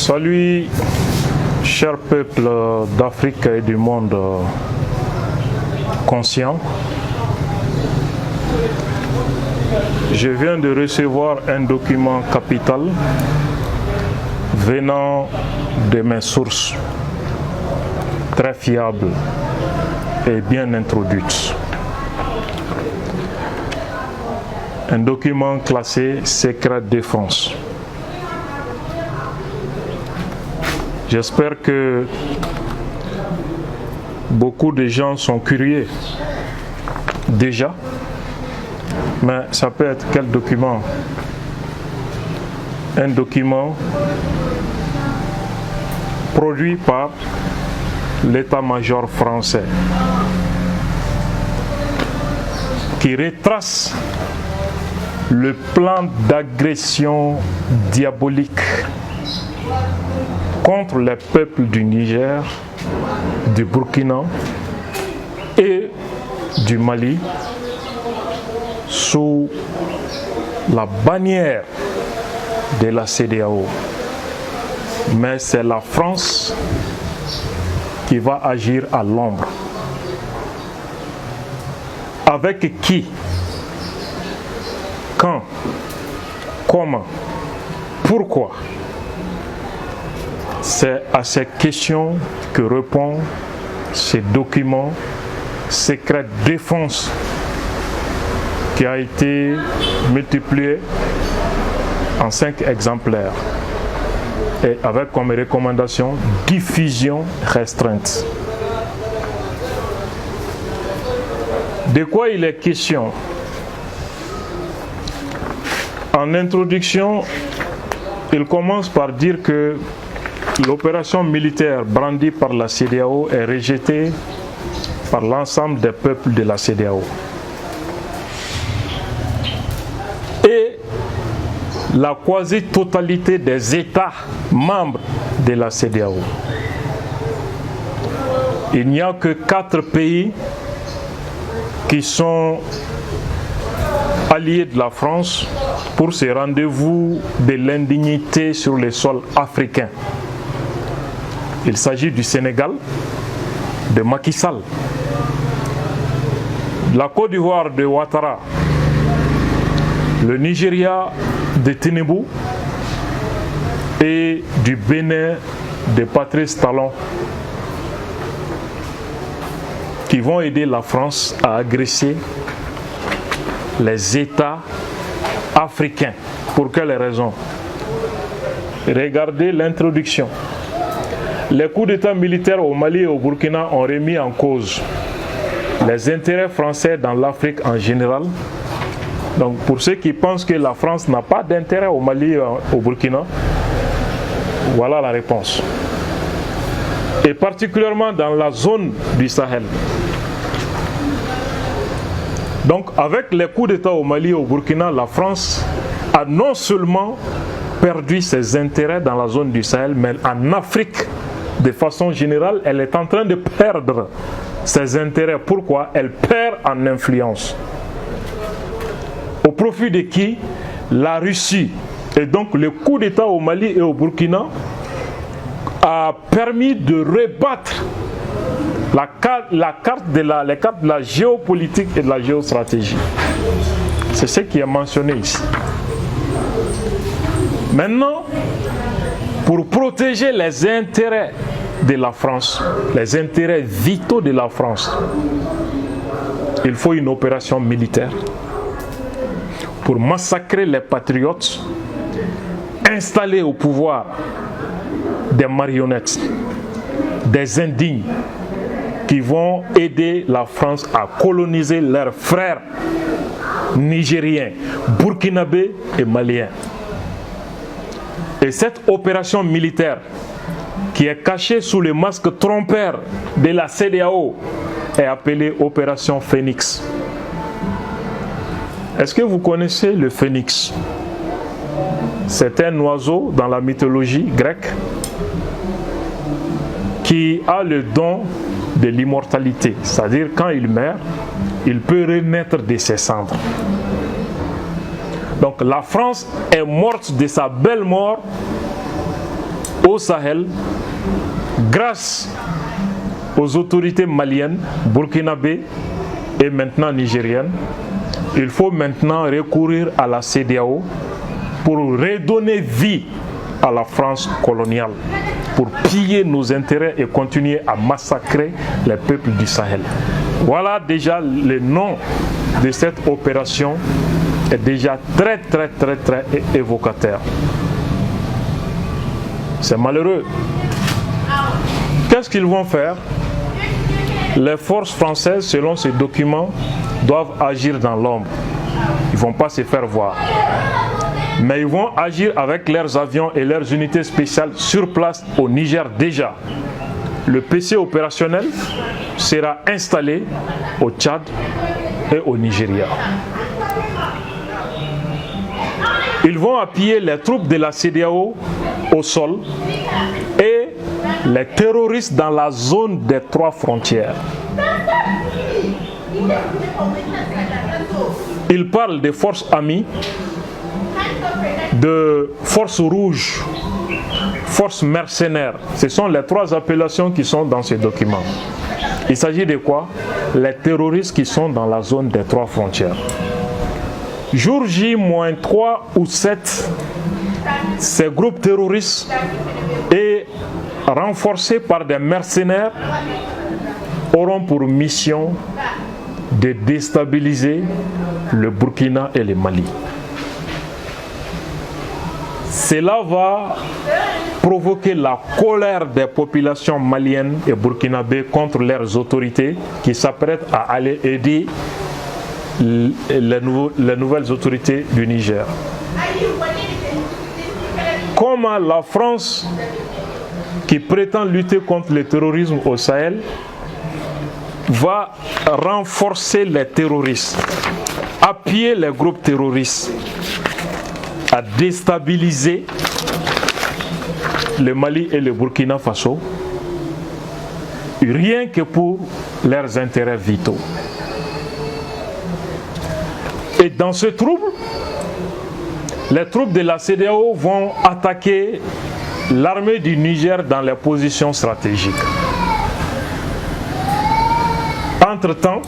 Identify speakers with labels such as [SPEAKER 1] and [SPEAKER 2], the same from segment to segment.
[SPEAKER 1] Salut, chers peuples d'Afrique et du monde conscient. Je viens de recevoir un document capital venant de mes sources, très fiables et bien introduites. Un document classé secret défense. J'espère que beaucoup de gens sont curieux déjà, mais ça peut être quel document? Un document produit par l'état-major français qui retrace le plan d'agression diabolique contre les peuples du Niger, du Burkina et du Mali sous la bannière de la CEDEAO. Mais c'est la France qui va agir à l'ombre. Avec qui? Quand? Comment? Pourquoi? C'est à ces questions que répond ce document secret défense qui a été multiplié en 5 exemplaires et avec comme recommandation diffusion restreinte. De quoi il est question? En introduction, il commence par dire que l'opération militaire brandie par la CEDEAO est rejetée par l'ensemble des peuples de la CEDEAO. Et la quasi-totalité des États membres de la CEDEAO. Il n'y a que 4 pays qui sont alliés de la France pour ce rendez-vous de l'indignité sur le sol africain. Il s'agit du Sénégal, de Macky Sall, de la Côte d'Ivoire de Ouattara, le Nigeria de Tinubu et du Bénin de Patrice Talon, qui vont aider la France à agresser les États africains. Pour quelles raisons? Regardez l'introduction. Les coups d'État militaires au Mali et au Burkina ont remis en cause les intérêts français dans l'Afrique en général. Donc pour ceux qui pensent que la France n'a pas d'intérêt au Mali et au Burkina, voilà la réponse. Et particulièrement dans la zone du Sahel. Donc avec les coups d'État au Mali et au Burkina, la France a non seulement perdu ses intérêts dans la zone du Sahel, mais en Afrique, de façon générale, elle est en train de perdre ses intérêts. Pourquoi? Elle perd en influence. Au profit de qui? La Russie. Et donc le coup d'État au Mali et au Burkina a permis de rebattre les cartes de la géopolitique et de la géostratégie. C'est ce qui est mentionné ici. Maintenant, pour protéger les intérêts de la France, les intérêts vitaux de la France, il faut une opération militaire pour massacrer les patriotes, installer au pouvoir des marionnettes, des indignes qui vont aider la France à coloniser leurs frères nigériens, burkinabés et maliens. Et cette opération militaire qui est cachée sous le masque trompeur de la CEDEAO est appelée Opération Phénix. Est-ce que vous connaissez le phénix? C'est un oiseau dans la mythologie grecque qui a le don de l'immortalité. C'est-à-dire quand il meurt, il peut renaître de ses cendres. Donc la France est morte de sa belle mort au Sahel, grâce aux autorités maliennes, burkinabées et maintenant nigériennes. Il faut maintenant recourir à la CEDEAO pour redonner vie à la France coloniale, pour piller nos intérêts et continuer à massacrer les peuples du Sahel. Voilà déjà le nom de cette opération est déjà très évocateur. C'est malheureux. Qu'est-ce qu'ils vont faire? Les forces françaises, selon ces documents, doivent agir dans l'ombre. Ils ne vont pas se faire voir. Mais ils vont agir avec leurs avions et leurs unités spéciales sur place au Niger déjà. Le PC opérationnel sera installé au Tchad et au Nigeria. Ils vont appuyer les troupes de la CEDEAO au sol et les terroristes dans la zone des 3 frontières. Ils parlent des forces amies, de forces rouges, forces mercenaires. Ce sont les 3 appellations qui sont dans ces documents. Il s'agit de quoi? Les terroristes qui sont dans la zone des 3 frontières. Jour J-3 ou 7, ces groupes terroristes et renforcés par des mercenaires auront pour mission de déstabiliser le Burkina et le Mali. Cela va provoquer la colère des populations maliennes et burkinabées contre leurs autorités qui s'apprêtent à aller aider les nouvelles autorités du Niger. Comment la France, qui prétend lutter contre le terrorisme au Sahel, va renforcer les terroristes, appuyer les groupes terroristes à déstabiliser le Mali et le Burkina Faso, rien que pour leurs intérêts vitaux. Et dans ce trouble, les troupes de la CEDEAO vont attaquer l'armée du Niger dans les positions stratégiques. Entre-temps,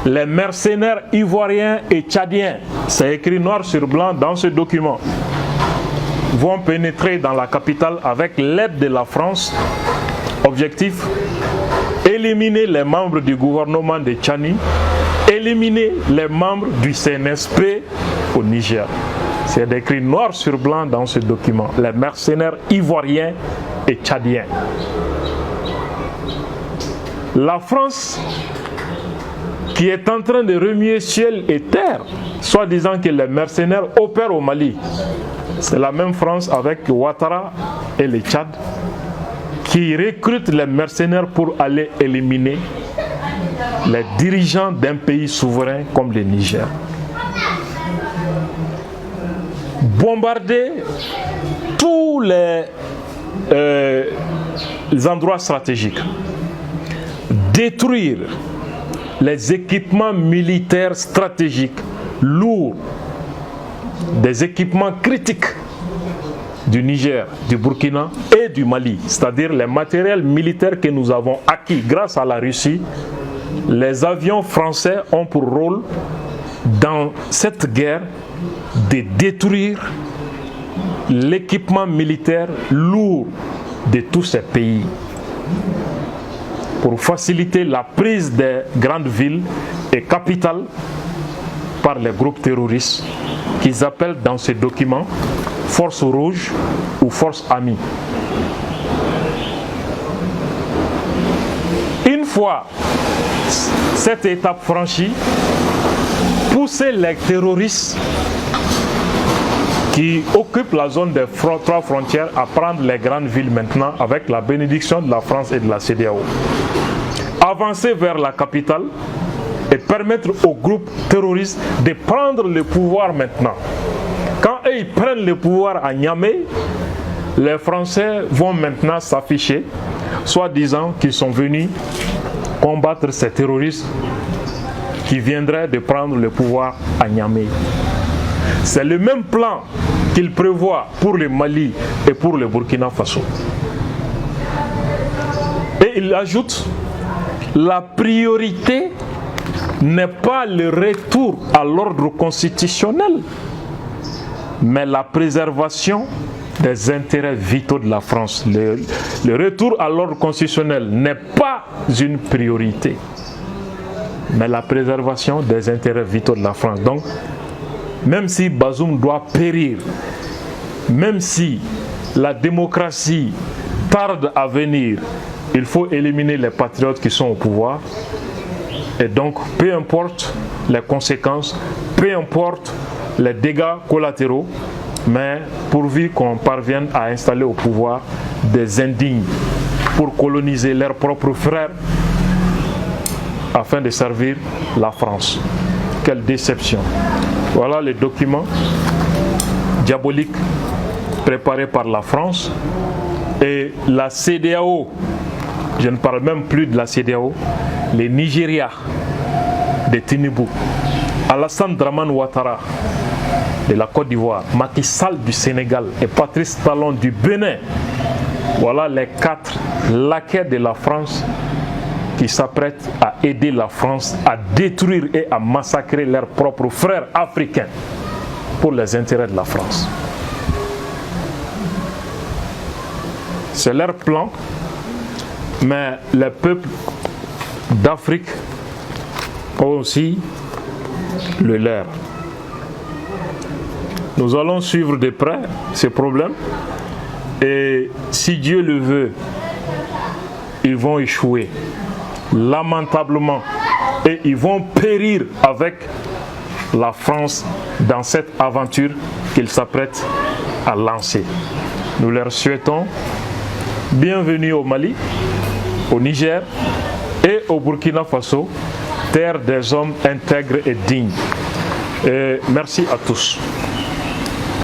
[SPEAKER 1] les mercenaires ivoiriens et tchadiens, c'est écrit noir sur blanc dans ce document, vont pénétrer dans la capitale avec l'aide de la France. Objectif, éliminer les membres du gouvernement de Tchani, éliminer les membres du CNSP au Niger. C'est écrit noir sur blanc dans ce document. Les mercenaires ivoiriens et tchadiens. La France, qui est en train de remuer ciel et terre, soit disant que les mercenaires opèrent au Mali. C'est la même France avec Ouattara et le Tchad qui recrutent les mercenaires pour aller éliminer les dirigeants d'un pays souverain comme le Niger. Bombarder tous les endroits stratégiques, détruire les équipements militaires stratégiques lourds, des équipements critiques du Niger, du Burkina et du Mali, c'est-à-dire les matériels militaires que nous avons acquis grâce à la Russie. Les avions français ont pour rôle dans cette guerre de détruire l'équipement militaire lourd de tous ces pays pour faciliter la prise des grandes villes et capitales par les groupes terroristes qu'ils appellent dans ces documents forces rouges ou forces amies. Une fois cette étape franchie, pousser les terroristes qui occupent la zone des 3 frontières à prendre les grandes villes maintenant avec la bénédiction de la France et de la CEDEAO. Avancer vers la capitale et permettre aux groupes terroristes de prendre le pouvoir maintenant. Quand eux ils prennent le pouvoir à Niamey, les Français vont maintenant s'afficher, soit disant qu'ils sont venus combattre ces terroristes qui viendraient de prendre le pouvoir à Niamey. C'est le même plan qu'il prévoit pour le Mali et pour le Burkina Faso. Et il ajoute, la priorité n'est pas le retour à l'ordre constitutionnel, mais la préservation des intérêts vitaux de la France. Le retour à l'ordre constitutionnel n'est pas une priorité, mais la préservation des intérêts vitaux de la France. Donc, même si Bazoum doit périr, même si la démocratie tarde à venir, il faut éliminer les patriotes qui sont au pouvoir. Et donc, peu importe les conséquences, peu importe les dégâts collatéraux, mais pourvu qu'on parvienne à installer au pouvoir des indignes pour coloniser leurs propres frères afin de servir la France. Quelle déception! Voilà les documents diaboliques préparés par la France et la CEDEAO. Je ne parle même plus de la CEDEAO. Les Nigeria de Tinubu, Alassane Dramane Ouattara de la Côte d'Ivoire, Macky Sall du Sénégal et Patrice Talon du Bénin. Voilà les 4 laquais de la France qui s'apprêtent à aider la France à détruire et à massacrer leurs propres frères africains pour les intérêts de la France. C'est leur plan, mais les peuples d'Afrique ont aussi le leur. Nous allons suivre de près ces problèmes et si Dieu le veut, ils vont échouer lamentablement et ils vont périr avec la France dans cette aventure qu'ils s'apprêtent à lancer. Nous leur souhaitons bienvenue au Mali, au Niger et au Burkina Faso, terre des hommes intègres et dignes. Et merci à tous.